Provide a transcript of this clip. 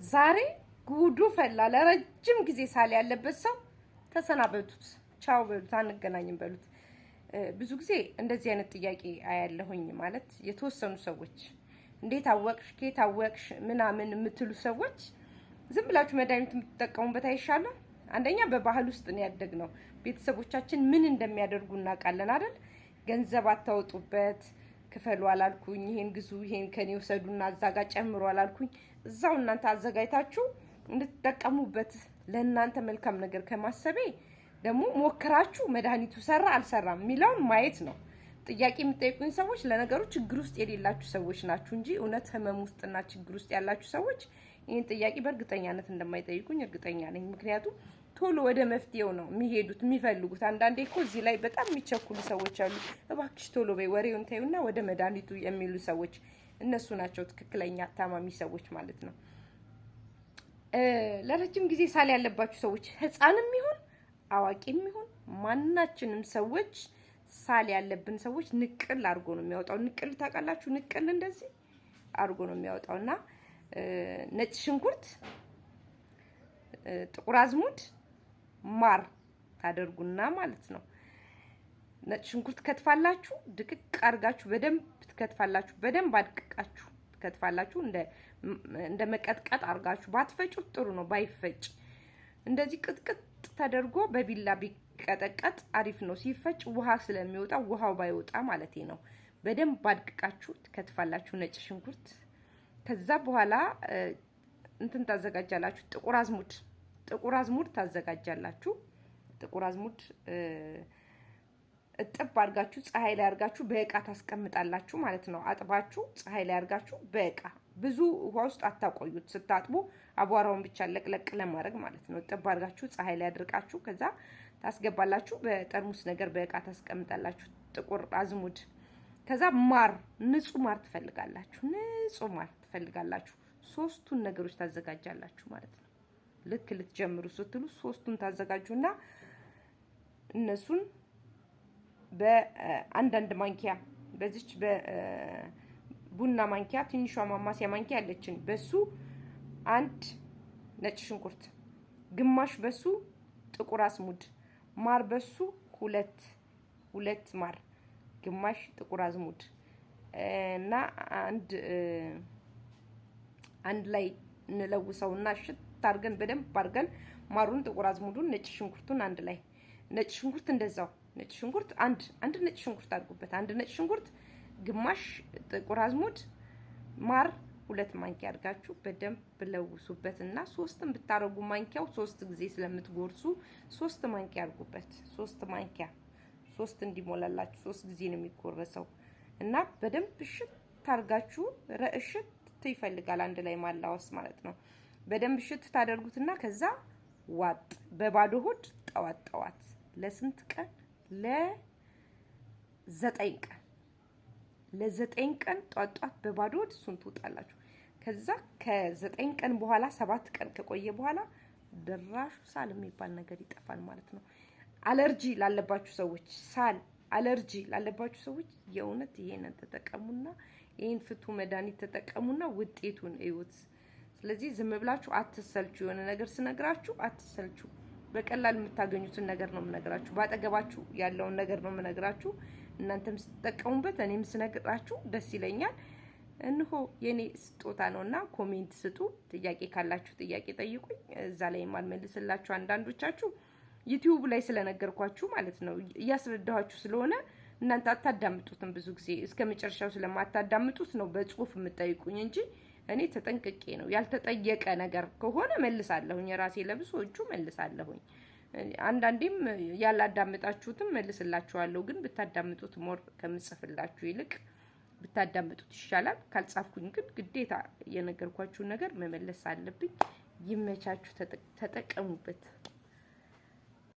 ዛሬ ጉዱ ፈላ። ለረጅም ጊዜ ሳል ያለበት ሰው ተሰናበቱት፣ ቻው በሉት፣ አንገናኝም በሉት። ብዙ ጊዜ እንደዚህ አይነት ጥያቄ አያለሁኝ። ማለት የተወሰኑ ሰዎች እንዴት አወቅሽ፣ ከየት አወቅሽ ምናምን የምትሉ ሰዎች ዝም ብላችሁ መድኃኒት የምትጠቀሙበት አይሻልም? አንደኛ በባህል ውስጥ ነው ያደግነው። ቤተሰቦቻችን ምን እንደሚያደርጉ እናውቃለን አይደል? ገንዘብ አታወጡበት፣ ክፈሉ አላልኩኝ፣ ይሄን ግዙ፣ ይሄን ከኔ ወሰዱና እዛ ጋር ጨምሩ አላልኩኝ። እዛው እናንተ አዘጋጅታችሁ እንድትጠቀሙበት ለእናንተ መልካም ነገር ከማሰቤ ደግሞ ሞክራችሁ መድኃኒቱ ሰራ አልሰራም የሚለውን ማየት ነው። ጥያቄ የምጠይቁኝ ሰዎች ለነገሩ ችግር ውስጥ የሌላችሁ ሰዎች ናችሁ እንጂ እውነት ህመም ውስጥና ችግር ውስጥ ያላችሁ ሰዎች ይህን ጥያቄ በእርግጠኛነት እንደማይጠይቁኝ እርግጠኛ ነኝ። ምክንያቱም ቶሎ ወደ መፍትሄው ነው የሚሄዱት የሚፈልጉት። አንዳንዴ እኮ እዚህ ላይ በጣም የሚቸኩሉ ሰዎች አሉ። እባክሽ ቶሎ በይ ወሬውን ተይውና ወደ መድኃኒቱ የሚሉ ሰዎች እነሱ ናቸው ትክክለኛ ታማሚ ሰዎች ማለት ነው። ለረጅም ጊዜ ሳል ያለባችሁ ሰዎች ህፃንም ይሁን አዋቂም ይሁን ማናችንም ሰዎች ሳል ያለብን ሰዎች ንቅል አድርጎ ነው የሚያወጣው። ንቅል ታውቃላችሁ? ንቅል እንደዚህ አድርጎ ነው የሚያወጣው እና ነጭ ሽንኩርት፣ ጥቁር አዝሙድ፣ ማር ታደርጉና ማለት ነው። ነጭ ሽንኩርት ከትፋላችሁ፣ ድቅቅ አድርጋችሁ በደንብ ትከትፋላችሁ። በደንብ አድቅቃችሁ ትከትፋላችሁ። እንደ መቀጥቀጥ አድርጋችሁ ባትፈጩት ጥሩ ነው። ባይፈጭ እንደዚህ ቅጥቅጥ ተደርጎ በቢላ ቢቀጠቀጥ አሪፍ ነው። ሲፈጭ ውሃ ስለሚወጣ ውሃው ባይወጣ ማለት ነው። በደንብ አድቅቃችሁ ትከትፋላችሁ ነጭ ሽንኩርት። ከዛ በኋላ እንትን ታዘጋጃላችሁ። ጥቁር አዝሙድ ታዘጋጃላችሁ። ጥቁር አዝሙድ እጥብ አድርጋችሁ ፀሐይ ላይ አድርጋችሁ በእቃ ታስቀምጣላችሁ ማለት ነው። አጥባችሁ ፀሐይ ላይ አድርጋችሁ በእቃ ብዙ ውሃ ውስጥ አታቆዩት። ስታጥቡ አቧራውን ብቻ ለቅለቅ ለማድረግ ማለት ነው። እጥብ አድርጋችሁ ፀሐይ ላይ አድርቃችሁ ከዛ ታስገባላችሁ። በጠርሙስ ነገር በእቃ ታስቀምጣላችሁ። ጥቁር አዝሙድ፣ ከዛ ማር፣ ንጹህ ማር ትፈልጋላችሁ። ንጹህ ማር ትፈልጋላችሁ። ሶስቱን ነገሮች ታዘጋጃላችሁ ማለት ነው። ልክ ልትጀምሩ ስትሉ ሶስቱን ታዘጋጁና እነሱን በአንዳንድ ማንኪያ በዚች በቡና ማንኪያ ትንሿ ማማሲያ ማንኪያ ያለችን በሱ አንድ ነጭ ሽንኩርት፣ ግማሽ በሱ ጥቁር አዝሙድ፣ ማር በሱ ሁለት ማር፣ ግማሽ ጥቁር አዝሙድ እና አንድ ላይ እንለውሰውና ሽት አድርገን በደንብ አድርገን ማሩን፣ ጥቁር አዝሙዱን፣ ነጭ ሽንኩርቱን አንድ ላይ ነጭ ሽንኩርት እንደዛው ነጭ ሽንኩርት አንድ ነጭ ሽንኩርት አድርጉበት። አንድ ነጭ ሽንኩርት፣ ግማሽ ጥቁር አዝሙድ፣ ማር 2 ማንኪያ አድርጋችሁ በደንብ ለውሱበትና ሶስትም ብታረጉ ማንኪያው 3 ጊዜ ስለምትጎርሱ 3 ማንኪያ አድርጉበት። 3 ማንኪያ 3 እንዲሞላላችሁ 3 ጊዜ ነው የሚጎረሰው እና በደንብ እሽት ታርጋችሁ እሽት ይፈልጋል አንድ ላይ ማላወስ ማለት ነው። በደንብ እሽት ታደርጉትና ከዛ ዋጥ በባዶ ሆድ ጠዋት ለስንት ቀን? ለ9 ቀን ጧት በባዶ ሆድ እሱን ትውጣላችሁ። ከዛ ከ9 ቀን በኋላ 7 ቀን ከቆየ በኋላ ድራሹ ሳል የሚባል ነገር ይጠፋል ማለት ነው። አለርጂ ላለባችሁ ሰዎች አለርጂ ላለባችሁ ሰዎች የእውነት ይሄንን ተጠቀሙና ይሄን ፍቱ መድኃኒት ተጠቀሙና ውጤቱን እዩት። ስለዚህ ዝም ብላችሁ አትሰልቹ። የሆነ ነገር ስነግራችሁ አትሰልቹ። በቀላል የምታገኙትን ነገር ነው የምነግራችሁ። ባጠገባችሁ ያለውን ነገር ነው የምነግራችሁ። እናንተም ስትጠቀሙበት እኔም ስነግራችሁ ደስ ይለኛል። እንሆ የኔ ስጦታ ነውና ኮሜንት ስጡ። ጥያቄ ካላችሁ ጥያቄ ጠይቁኝ። እዛ ላይ ማልመልስላችሁ አንዳንዶቻችሁ ዩቲዩብ ላይ ስለነገርኳችሁ ማለት ነው እያስረዳኋችሁ ስለሆነ እናንተ አታዳምጡትም። ብዙ ጊዜ እስከ መጨረሻው ስለማታዳምጡት ነው በጽሁፍ የምጠይቁኝ እንጂ እኔ ተጠንቅቄ ነው። ያልተጠየቀ ነገር ከሆነ መልሳለሁኝ። ራሴ ለብሶቹ መልሳለሁኝ። አንዳንዴም ያላዳምጣችሁትም መልስላችኋለሁ። ግን ብታዳምጡት ሞር ከምጽፍላችሁ ይልቅ ብታዳምጡት ይሻላል። ካልጻፍኩኝ ግን ግዴታ የነገርኳችሁ ነገር መመለስ አለብኝ። ይመቻችሁ፣ ተጠቀሙበት።